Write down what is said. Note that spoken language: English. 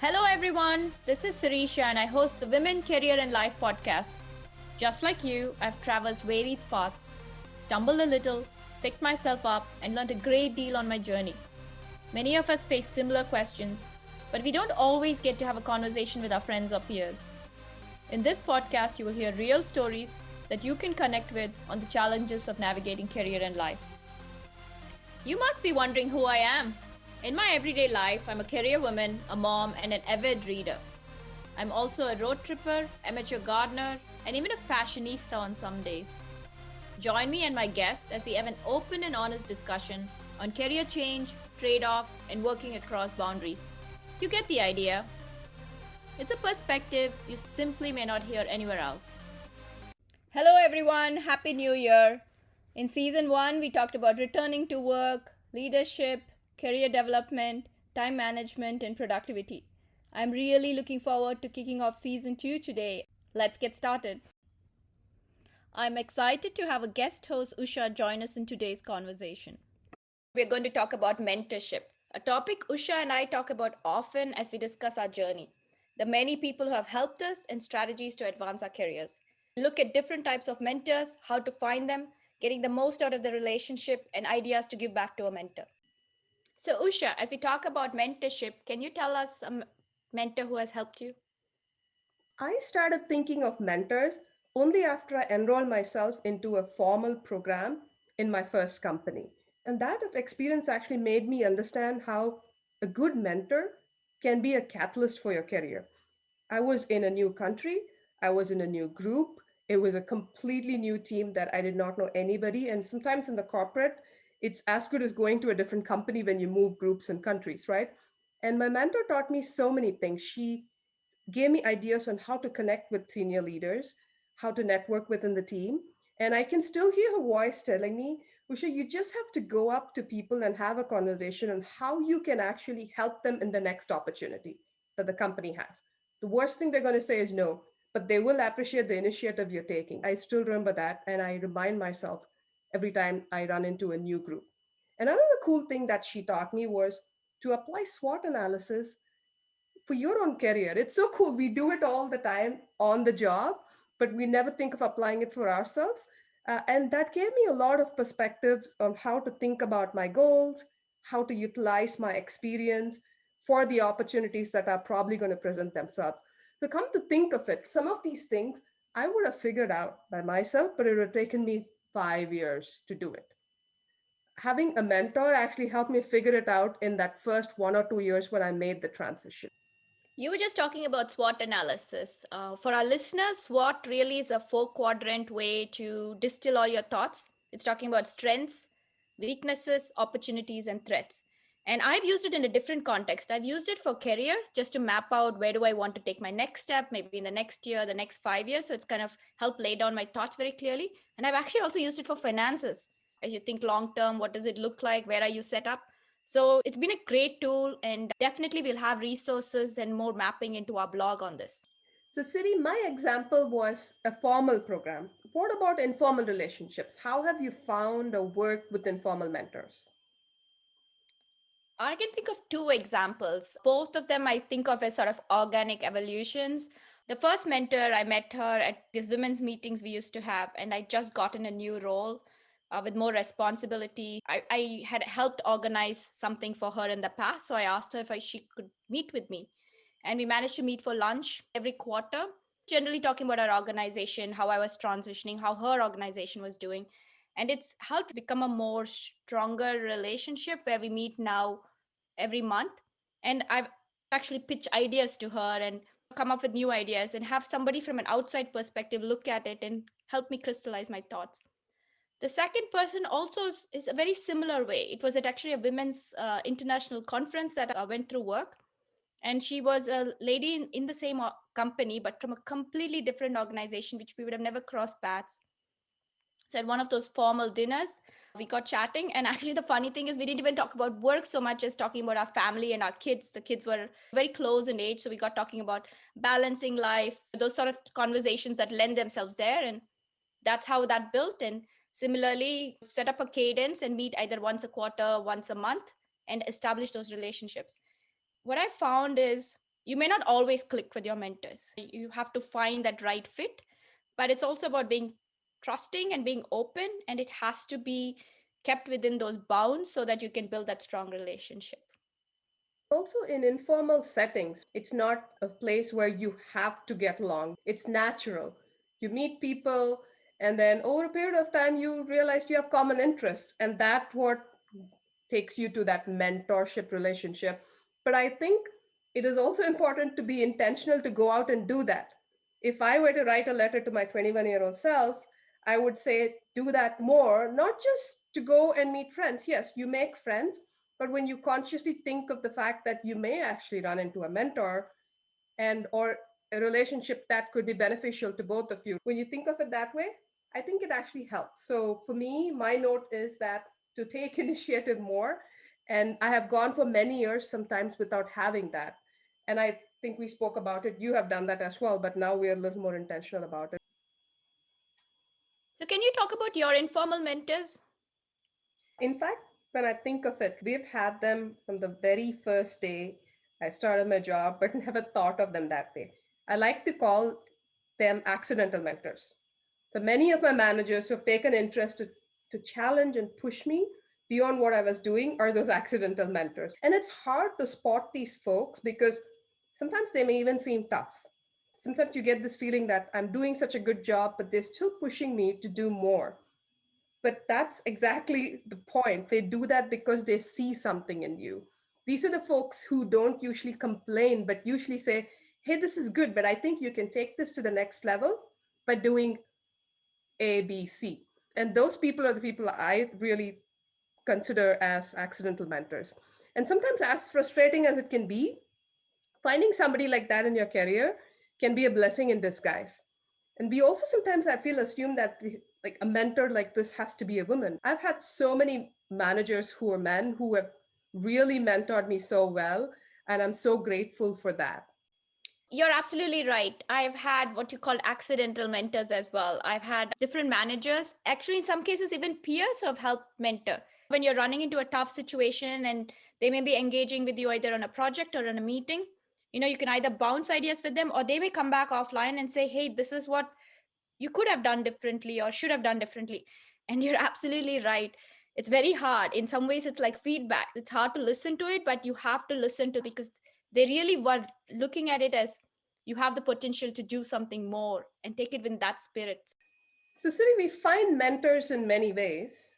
Hello everyone, this is Sirisha and I host the Women, Career and Life podcast. Just like you, I've traversed varied paths, stumbled a little, picked myself up, and learned a great deal on my journey. Many of us face similar questions, but we don't always get to have a conversation with our friends or peers. In this podcast, you will hear real stories that you can connect with on the challenges of navigating career and life. You must be wondering who I am. In my everyday life, I'm a career woman, a mom, and an avid reader. I'm also a road tripper, amateur gardener, and even a fashionista on some days. Join me and my guests as we have an open and honest discussion on career change, trade offs, and working across boundaries. You get the idea. It's a perspective you simply may not hear anywhere else. Hello, everyone. Happy New Year. In season 1, we talked about returning to work, leadership, career development, time management, and productivity. I'm really looking forward to kicking off season 2 today. Let's get started. I'm excited to have a guest host, Usha, join us in today's conversation. We're going to talk about mentorship, a topic Usha and I talk about often as we discuss our journey, the many people who have helped us, and strategies to advance our careers. Look at different types of mentors, how to find them, getting the most out of the relationship, and ideas to give back to a mentor. So, Usha, as we talk about mentorship, can you tell us a mentor who has helped you? I started thinking of mentors only after I enrolled myself into a formal program in my first company. And that experience actually made me understand how a good mentor can be a catalyst for your career. I was in a new country, I was in a new group. It was a completely new team that I did not know anybody. And sometimes in the corporate, it's as good as going to a different company when you move groups and countries, right? And my mentor taught me so many things. She gave me ideas on how to connect with senior leaders, how to network within the team. And I can still hear her voice telling me, Usha, you just have to go up to people and have a conversation on how you can actually help them in the next opportunity that the company has. The worst thing they're going to say is no, but they will appreciate the initiative you're taking. I still remember that, and I remind myself every time I run into a new group. Another cool thing that she taught me was to apply SWOT analysis for your own career. It's so cool. We do it all the time on the job, but we never think of applying it for ourselves. And that gave me a lot of perspectives on how to think about my goals, how to utilize my experience for the opportunities that are probably going to present themselves. So, come to think of it, some of these things I would have figured out by myself, but it would have taken me 5 years to do it. Having a mentor actually helped me figure it out in that first 1 or 2 years when I made the transition. You were just talking about SWOT analysis. For our listeners, SWOT really is a 4 quadrant way to distill all your thoughts. It's talking about strengths, weaknesses, opportunities, and threats. And I've used it in a different context. I've used it for career just to map out where do I want to take my next step, maybe in the next year, the next 5 years. So it's kind of helped lay down my thoughts very clearly. And I've actually also used it for finances. As you think long term, what does it look like? Where are you set up? So it's been a great tool, and definitely we'll have resources and more mapping into our blog on this. So, Siri, my example was a formal program. What about informal relationships? How have you found or worked with informal mentors? I can think of two examples. Both of them I think of as sort of organic evolutions. The first mentor, I met her at these women's meetings we used to have, and I just gotten a new role with more responsibility. I had helped organize something for her in the past, so I asked her if she could meet with me. And we managed to meet for lunch every quarter, generally talking about our organization, how I was transitioning, how her organization was doing. And it's helped become a more stronger relationship where we meet now every month. And I've actually pitched ideas to her and come up with new ideas and have somebody from an outside perspective look at it and help me crystallize my thoughts. The second person also is a very similar way. It was at actually a women's international conference that I went through work. And she was a lady in the same company, but from a completely different organization, which we would have never crossed paths. So at one of those formal dinners, we got chatting. And actually, the funny thing is, we didn't even talk about work so much as talking about our family and our kids. The kids were very close in age. So we got talking about balancing life, those sort of conversations that lend themselves there. And that's how that built. And similarly, set up a cadence and meet either once a quarter, once a month, and establish those relationships. What I found is You may not always click with your mentors. You have to find that right fit, but it's also about being trusting and being open, and it has to be kept within those bounds so that you can build that strong relationship. Also, in informal settings, it's not a place where you have to get along. It's natural. You meet people, and then over a period of time, you realize you have common interests, and that what takes you to that mentorship relationship. But I think it is also important to be intentional to go out and do that. If I were to write a letter to my 21-year-old self, I would say do that more, not just to go and meet friends. Yes, you make friends, but when you consciously think of the fact that you may actually run into a mentor and or a relationship that could be beneficial to both of you, when you think of it that way, I think it actually helps. So for me, my note is that to take initiative more, and I have gone for many years sometimes without having that, and I think we spoke about it, you have done that as well, but now we're a little more intentional about it. So, can you talk about your informal mentors? In fact, when I think of it, we've had them from the very first day I started my job, but never thought of them that way. I like to call them accidental mentors. So many of my managers who have taken interest to challenge and push me beyond what I was doing are those accidental mentors. And it's hard to spot these folks because sometimes they may even seem tough. Sometimes you get this feeling that I'm doing such a good job, but they're still pushing me to do more. But that's exactly the point. They do that because they see something in you. These are the folks who don't usually complain, but usually say, hey, this is good, but I think you can take this to the next level by doing A, B, C. And those people are the people I really consider as accidental mentors. And sometimes, as frustrating as it can be, finding somebody like that in your career can be a blessing in disguise. And we also sometimes, I feel, assume that like a mentor like this has to be a woman. I've had so many managers who are men who have really mentored me so well, and I'm so grateful for that. You're absolutely right. I've had what you call accidental mentors as well. I've had different managers, actually, in some cases, even peers who have helped mentor. When you're running into a tough situation and they may be engaging with you either on a project or in a meeting, you can either bounce ideas with them or they may come back offline and say, hey, this is what you could have done differently or should have done differently. And you're absolutely right. It's very hard. In some ways, it's like feedback. It's hard to listen to it, but you have to listen to because they really were looking at it as you have the potential to do something more and take it with that spirit. So, Siri, we find mentors in many ways.